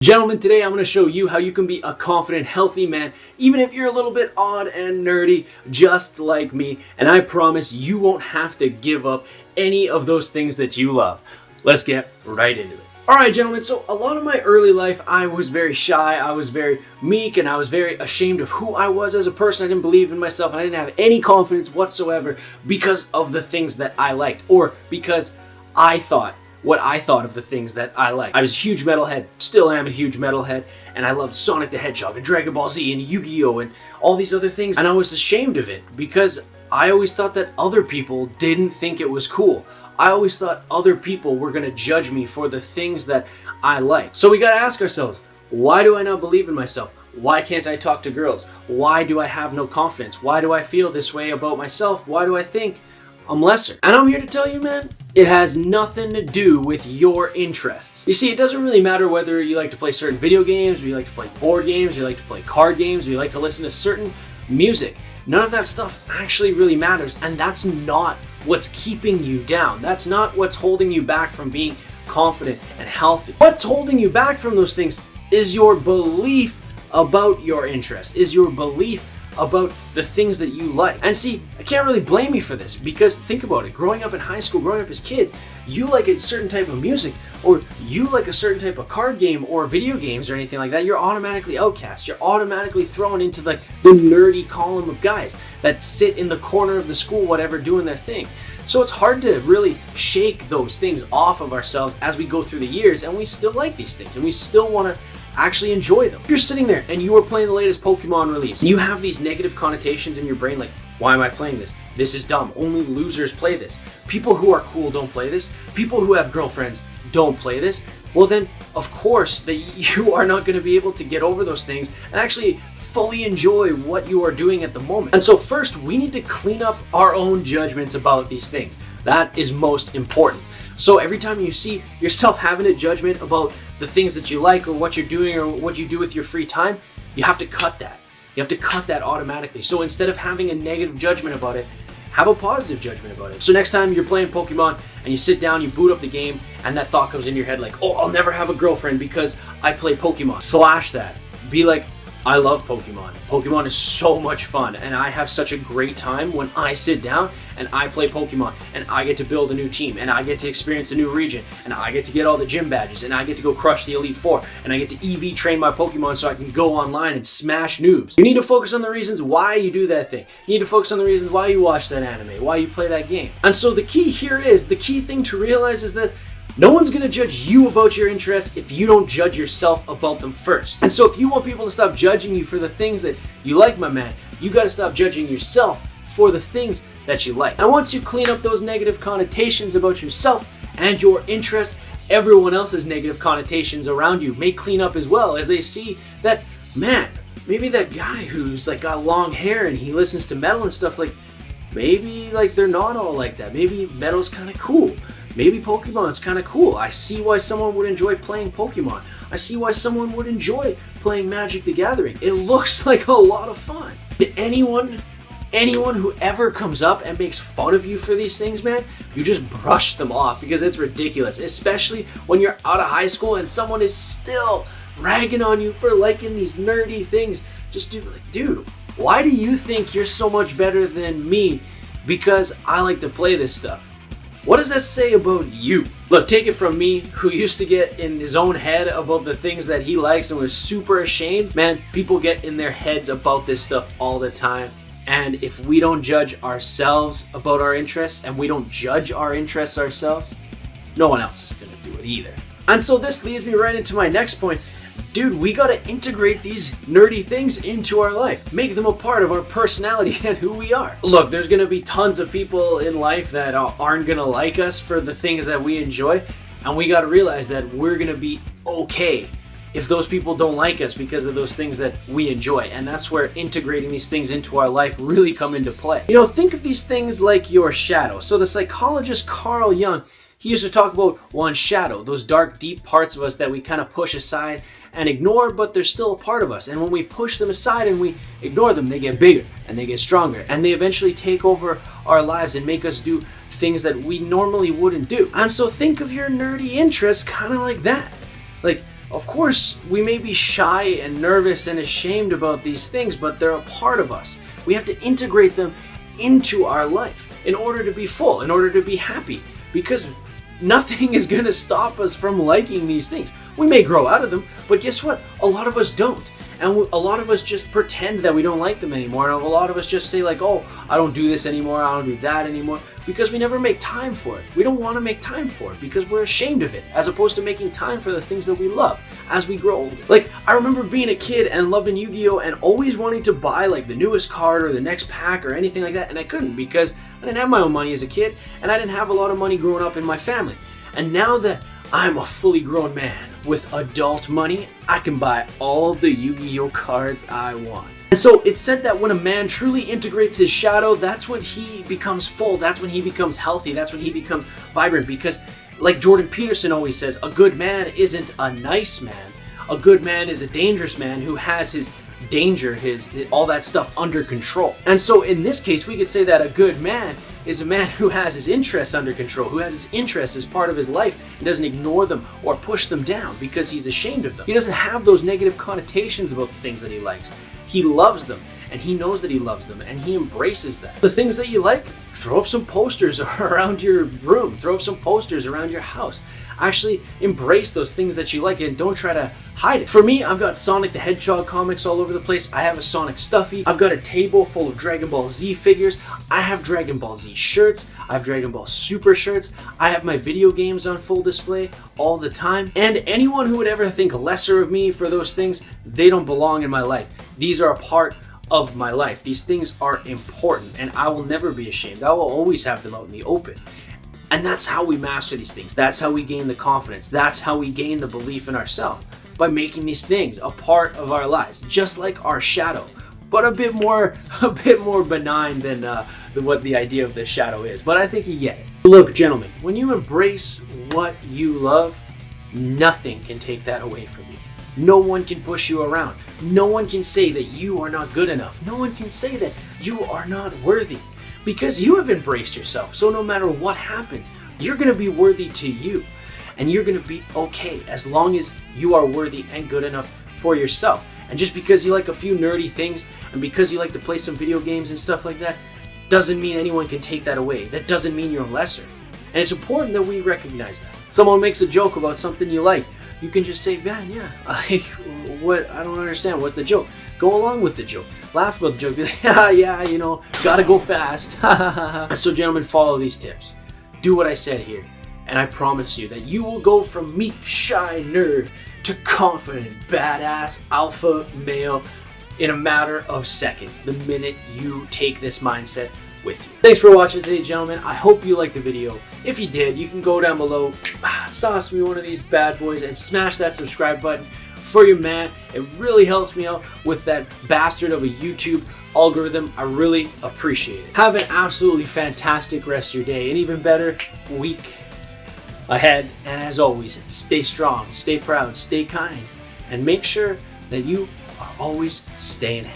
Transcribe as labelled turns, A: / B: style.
A: Gentlemen, today I'm going to show you how you can be a confident, healthy man, even if you're a little bit odd and nerdy, just like me. And I promise you won't have to give up any of those things that you love. Let's get right into it. Alright, gentlemen, so a lot of my early life, I was very shy, I was very meek, and I was very ashamed of who I was as a person. I didn't believe in myself, and I didn't have any confidence whatsoever because of the things that I liked, or because I thought what I thought of the things that I liked. I was a huge metalhead, still am a huge metalhead, and I loved Sonic the Hedgehog and Dragon Ball Z and Yu-Gi-Oh! And all these other things, and I was ashamed of it because I always thought that other people didn't think it was cool. I always thought other people were going to judge me for the things that I liked. So we got to ask ourselves, why do I not believe in myself? Why can't I talk to girls? Why do I have no confidence? Why do I feel this way about myself? Why do I think I'm lesser? And I'm here to tell you, man, it has nothing to do with your interests. You see, it doesn't really matter whether you like to play certain video games, or you like to play board games, or you like to play card games, or you like to listen to certain music. None of that stuff actually really matters, and that's not what's keeping you down. That's not what's holding you back from being confident and healthy. What's holding you back from those things is your belief about your interests, is your belief about the things that you like. And see, I can't really blame you for this, because think about it. Growing up in high school, growing up as kids, you like a certain type of music, or you like a certain type of card game or video games or anything like that, you're automatically outcast. You're automatically thrown into the nerdy column of guys that sit in the corner of the school, whatever, doing their thing. So it's hard to really shake those things off of ourselves as we go through the years, and we still like these things, and we still want to actually enjoy them. If you're sitting there and you are playing the latest Pokemon release, and you have these negative connotations in your brain like, why am I playing this? This is dumb. Only losers play this. People who are cool don't play this. People who have girlfriends don't play this. Well then, of course, that you are not going to be able to get over those things and actually fully enjoy what you are doing at the moment. And so first, we need to clean up our own judgments about these things. That is most important. So every time you see yourself having a judgment about the things that you like or what you're doing or what you do with your free time, you have to cut that. You have to cut that automatically. So instead of having a negative judgment about it, have a positive judgment about it. So next time you're playing Pokemon and you sit down, you boot up the game, and that thought comes into your head like, oh, I'll never have a girlfriend because I play Pokemon. Slash that. Be like, I love Pokemon. Pokemon is so much fun, and I have such a great time when I sit down and I play Pokemon, and I get to build a new team, and I get to experience a new region, and I get to get all the gym badges, and I get to go crush the Elite Four, and I get to EV train my Pokemon so I can go online and smash noobs. You need to focus on the reasons why you do that thing. You need to focus on the reasons why you watch that anime, why you play that game. And so the key here is, the key thing to realize is that no one's going to judge you about your interests if you don't judge yourself about them first. And so if you want people to stop judging you for the things that you like, my man, you got to stop judging yourself for the things that you like. And once you clean up those negative connotations about yourself and your interests, everyone else's negative connotations around you may clean up as well, as they see that, man, maybe that guy who's like got long hair and he listens to metal and stuff, like maybe like they're not all like that. Maybe metal's kind of cool. Maybe Pokemon's kind of cool. I see why someone would enjoy playing Pokemon. I see why someone would enjoy playing Magic the Gathering. It looks like a lot of fun. Anyone who ever comes up and makes fun of you for these things, man, you just brush them off because it's ridiculous. Especially when you're out of high school and someone is still ragging on you for liking these nerdy things. Just dude, why do you think you're so much better than me because I like to play this stuff? What does that say about you? Look, take it from me, who used to get in his own head about the things that he likes and was super ashamed. Man, people get in their heads about this stuff all the time. And if we don't judge ourselves about our interests, and we don't judge our interests ourselves, no one else is going to do it either. And so this leads me right into my next point. Dude, we gotta integrate these nerdy things into our life. Make them a part of our personality and who we are. Look, there's gonna be tons of people in life that aren't gonna like us for the things that we enjoy, and we gotta realize that we're gonna be okay if those people don't like us because of those things that we enjoy. And that's where integrating these things into our life really come into play. You know, think of these things like your shadow. So the psychologist Carl Jung, he used to talk about one's shadow, those dark, deep parts of us that we kind of push aside and ignore, but they're still a part of us. And when we push them aside and we ignore them, they get bigger and they get stronger, and they eventually take over our lives and make us do things that we normally wouldn't do. And so think of your nerdy interests kind of like that. Like, Of course, we may be shy and nervous and ashamed about these things, but they're a part of us. We have to integrate them into our life in order to be full, in order to be happy, because nothing is going to stop us from liking these things. We may grow out of them, but guess what? A lot of us don't. And a lot of us just pretend that we don't like them anymore. And a lot of us just say like, oh, I don't do this anymore, I don't do that anymore, because we never make time for it. We don't want to make time for it because we're ashamed of it, as opposed to making time for the things that we love as we grow older. Like, I remember being a kid and loving Yu-Gi-Oh! And always wanting to buy like the newest card or the next pack or anything like that, and I couldn't because I didn't have my own money as a kid, and I didn't have a lot of money growing up in my family. And now that I'm a fully grown man with adult money, I can buy all the Yu-Gi-Oh! Cards I want. And so it's said that when a man truly integrates his shadow, that's when he becomes full, that's when he becomes healthy, that's when he becomes vibrant. Because like Jordan Peterson always says, a good man isn't a nice man. A good man is a dangerous man who has his danger, his all that stuff under control. And so in this case, we could say that a good man is a man who has his interests under control, who has his interests as part of his life and doesn't ignore them or push them down because he's ashamed of them. He doesn't have those negative connotations about the things that he likes. He loves them, and he knows that he loves them, and he embraces that. The things that you like, throw up some posters around your room, throw up some posters around your house. Actually embrace those things that you like and don't try to hide it. For me, I've got Sonic the Hedgehog comics all over the place. I have a Sonic stuffy. I've got a table full of Dragon Ball Z figures. I have Dragon Ball Z shirts. I have Dragon Ball Super shirts. I have my video games on full display all the time. And anyone who would ever think lesser of me for those things, they don't belong in my life. These are a part of my life. These things are important, and I will never be ashamed. I will always have them out in the open. And that's how we master these things. That's how we gain the confidence. That's how we gain the belief in ourselves, by making these things a part of our lives, just like our shadow, but a bit more benign than what the idea of the shadow is. But I think you get it. Look, gentlemen, when you embrace what you love, nothing can take that away from you. No one can push you around. No one can say that you are not good enough. No one can say that you are not worthy, because you have embraced yourself. So no matter what happens, you're going to be worthy to you, and you're going to be okay as long as you are worthy and good enough for yourself. And just because you like a few nerdy things and because you like to play some video games and stuff like that, doesn't mean anyone can take that away. That doesn't mean you're lesser. And it's important that we recognize that. Someone makes a joke about something you like, you can just say, man, yeah, what? I don't understand. What's the joke? Go along with the joke. Laugh about the joke. Be like, yeah, you know, gotta go fast. So gentlemen, follow these tips. Do what I said here. And I promise you that you will go from meek, shy nerd to confident, badass, alpha male in a matter of seconds, the minute you take this mindset with you. Thanks for watching today, gentlemen. I hope you liked the video. If you did, you can go down below, sauce me one of these bad boys, and smash that subscribe button for your man. It really helps me out with that bastard of a YouTube algorithm. I really appreciate it. Have an absolutely fantastic rest of your day, and even better week ahead. And as always, stay strong, stay proud, stay kind, and make sure that you are always staying in.